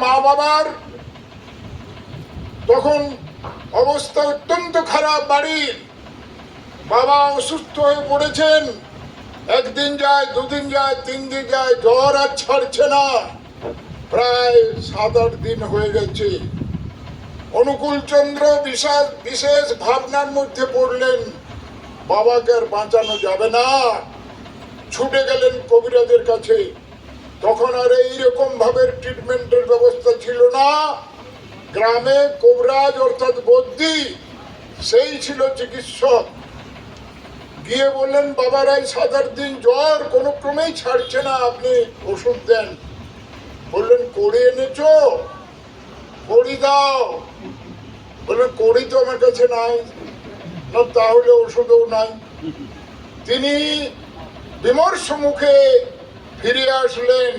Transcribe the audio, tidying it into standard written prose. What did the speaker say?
মা বাবার তখন অবস্থা অত্যন্ত খারাপ বাড়ির। বাবা অসুস্থ হয়ে পড়েছেন, একদিন যায়, দুদিন যায়, 3 দিন যায়, জ্বর আর ছাড়ছে না। প্রায় 7-8 দিন হয়ে গেছে। অনুকূল চন্দ্র বিশেষ ভাবনার মধ্যে পড়লেন, বাবাকে আর বাঁচানো যাবে না। ছুটে গেলেন কবিরাজের কাছে। তখন আর এইরকম ভাবে ট্রিটমেন্টের ব্যবস্থা ছিল না। গ্রামে কবিরাজ অর্থাৎ বদ্যি সেই ছিল চিকিৎসক। গিয়ে বললেন, বাবার এই 7-8 দিন জ্বর কোনো ক্রমেই ছাড়ছে না, আপনি ওষুধ দেন। বললেন, কড়ি এনেছো? কড়ি দাও। বললেন, কড়ি তো আমার কাছে নাই। না, তাহলে ওষুধও নাই। তিনি বিমর্ষ মুখে ফিরে আসলেন।